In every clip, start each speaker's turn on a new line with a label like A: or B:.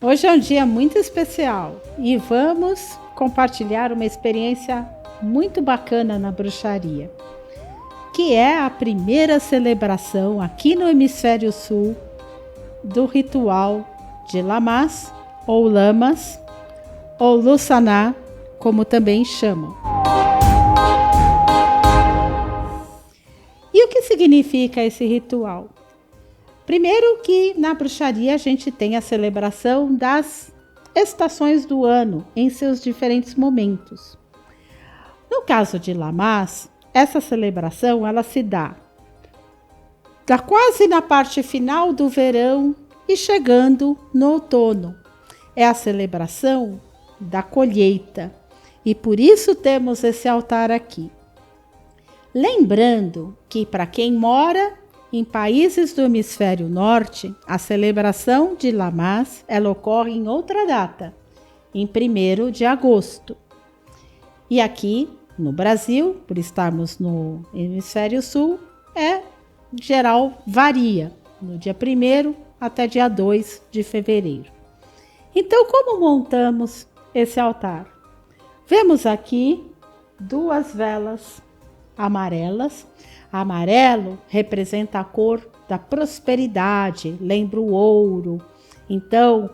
A: Hoje é um dia muito especial e vamos compartilhar uma experiência muito bacana na bruxaria, que é a primeira celebração aqui no Hemisfério Sul do ritual de Lamás ou Lamas ou Lussaná, como também chamam. E o que significa esse ritual? Primeiro que na bruxaria a gente tem a celebração das estações do ano em seus diferentes momentos. No caso de Lamás, essa celebração ela se dá quase na parte final do verão e chegando no outono. É a celebração da colheita e por isso temos esse altar aqui. Lembrando que para quem mora em países do hemisfério norte, a celebração de Lamás ela ocorre em outra data, em 1º de agosto. E aqui no Brasil, por estarmos no hemisfério sul, geral varia, no dia 1º até dia 2 de fevereiro. Então, como montamos esse altar? Vemos aqui 2 velas amarelas. Amarelo representa a cor da prosperidade, lembra o ouro. Então,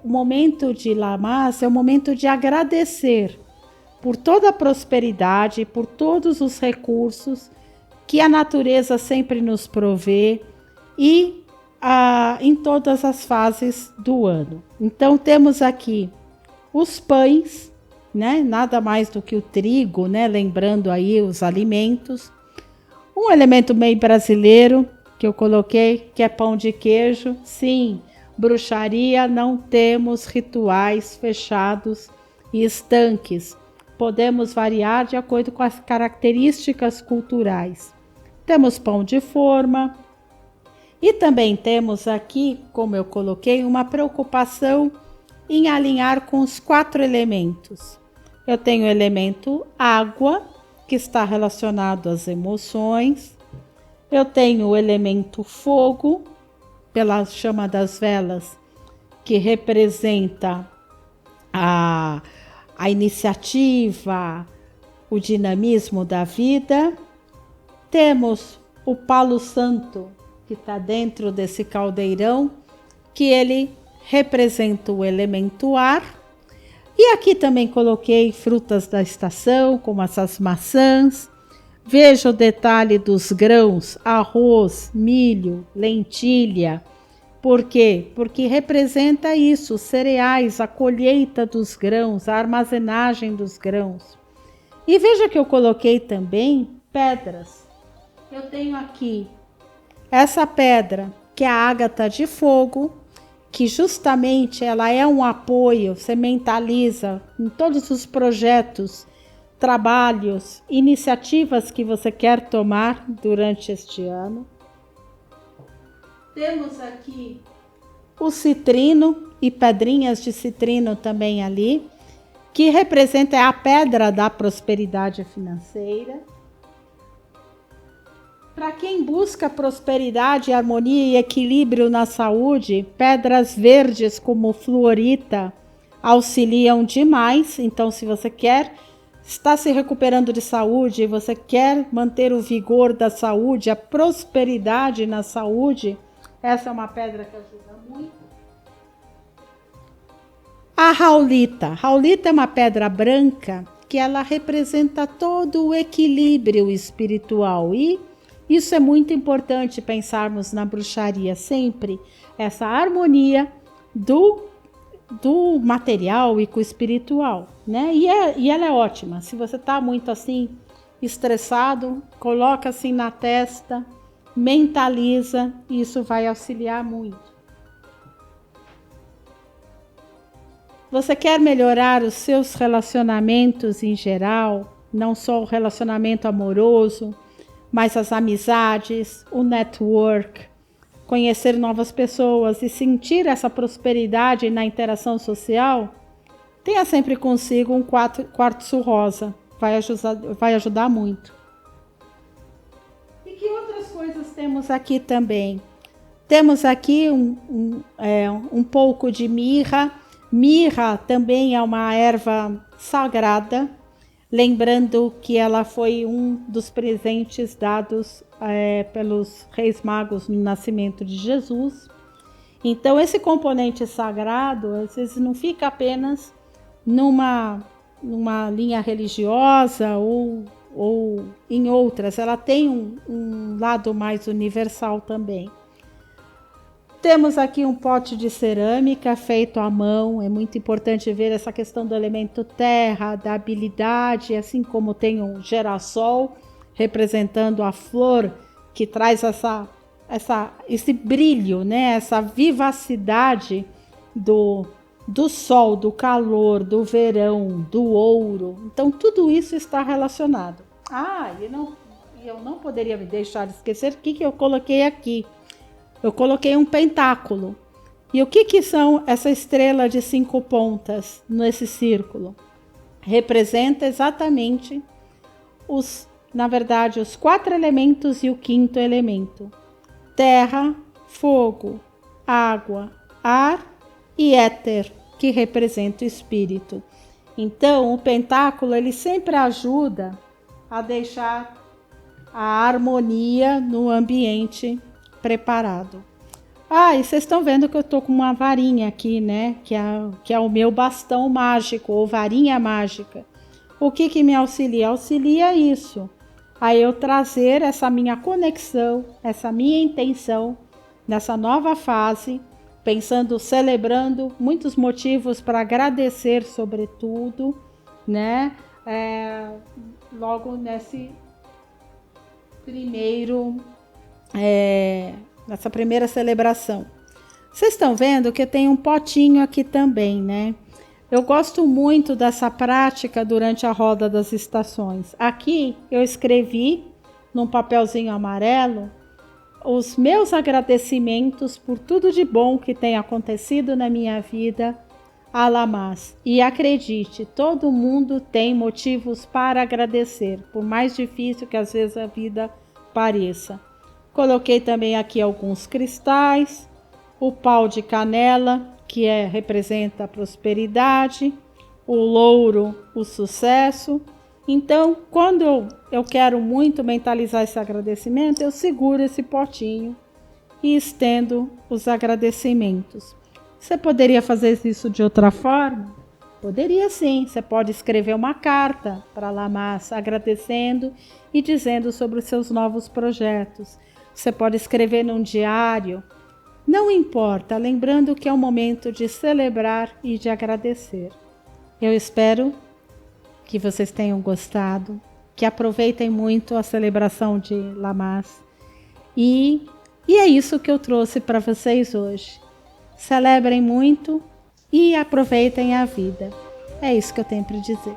A: o momento de Lamás é o momento de agradecer por toda a prosperidade, por todos os recursos que a natureza sempre nos provê e em todas as fases do ano. Então, temos aqui os pães, né? Nada mais do que o trigo, né? Lembrando aí os alimentos. Um elemento meio brasileiro que eu coloquei, que é pão de queijo. Sim, bruxaria não temos rituais fechados e estanques. Podemos variar de acordo com as características culturais. Temos pão de forma e também temos aqui, como eu coloquei, uma preocupação em alinhar com os 4 elementos. Eu tenho o elemento água, que está relacionado às emoções. Eu tenho o elemento fogo, pela chama das velas, que representa a iniciativa, o dinamismo da vida. Temos o palo santo, que está dentro desse caldeirão, que ele representa o elemento ar. E aqui também coloquei frutas da estação, como essas maçãs. Veja o detalhe dos grãos, arroz, milho, lentilha. Por quê? Porque representa isso, cereais, a colheita dos grãos, a armazenagem dos grãos. E veja que eu coloquei também pedras. Eu tenho aqui essa pedra, que é a ágata de fogo, que justamente ela é um apoio, você mentaliza em todos os projetos, trabalhos, iniciativas que você quer tomar durante este ano. Temos aqui o citrino e pedrinhas de citrino também ali, que representa a pedra da prosperidade financeira. Para quem busca prosperidade, harmonia e equilíbrio na saúde, pedras verdes como fluorita auxiliam demais. Então, se você está se recuperando de saúde, você quer manter o vigor da saúde, a prosperidade na saúde, essa é uma pedra que ajuda muito. A raulita. Raulita é uma pedra branca que ela representa todo o equilíbrio espiritual e isso é muito importante pensarmos na bruxaria sempre, essa harmonia do material e com o espiritual, né? E ela é ótima. Se você está muito assim estressado, coloca assim na testa, mentaliza, isso vai auxiliar muito. Você quer melhorar os seus relacionamentos em geral, não só o relacionamento amoroso, mas as amizades, o network, conhecer novas pessoas e sentir essa prosperidade na interação social, tenha sempre consigo um quartzo rosa, vai ajudar muito. E que outras coisas temos aqui também? Temos aqui um pouco de mirra. Mirra também é uma erva sagrada, lembrando que ela foi um dos presentes dados pelos reis magos no nascimento de Jesus. Então, esse componente sagrado, às vezes, não fica apenas numa linha religiosa ou em outras. Ela tem um lado mais universal também. Temos aqui um pote de cerâmica feito à mão. É muito importante ver essa questão do elemento terra, da habilidade, assim como tem um girassol representando a flor que traz esse brilho, né? Essa vivacidade do sol, do calor, do verão, do ouro. Então tudo isso está relacionado. Eu não poderia me deixar de esquecer o que eu coloquei aqui. Eu coloquei um pentáculo. E o que são essa estrela de 5 pontas nesse círculo? Representa exatamente os 4 elementos e o 5º elemento. Terra, fogo, água, ar e éter, que representa o espírito. Então, o pentáculo ele sempre ajuda a deixar a harmonia no ambiente preparado. E vocês estão vendo que eu tô com uma varinha aqui, né? Que é o meu bastão mágico ou varinha mágica. O que me auxilia? Auxilia isso. A eu trazer essa minha conexão, essa minha intenção nessa nova fase, pensando, celebrando, muitos motivos para agradecer sobretudo, né? Logo nesse nessa primeira celebração. Vocês estão vendo que eu tenho um potinho aqui também, né? Eu gosto muito dessa prática durante a roda das estações. Aqui eu escrevi num papelzinho amarelo os meus agradecimentos por tudo de bom que tem acontecido na minha vida a Lamás. E acredite, todo mundo tem motivos para agradecer, por mais difícil que às vezes a vida pareça. Coloquei também aqui alguns cristais, o pau de canela, que representa a prosperidade, o louro, o sucesso. Então, quando eu quero muito mentalizar esse agradecimento, eu seguro esse potinho e estendo os agradecimentos. Você poderia fazer isso de outra forma? Poderia sim. Você pode escrever uma carta para Lamás agradecendo e dizendo sobre os seus novos projetos. Você pode escrever num diário. Não importa, lembrando que é o momento de celebrar e de agradecer. Eu espero que vocês tenham gostado, que aproveitem muito a celebração de Lamás. E é isso que eu trouxe para vocês hoje. Celebrem muito e aproveitem a vida. É isso que eu tenho para dizer.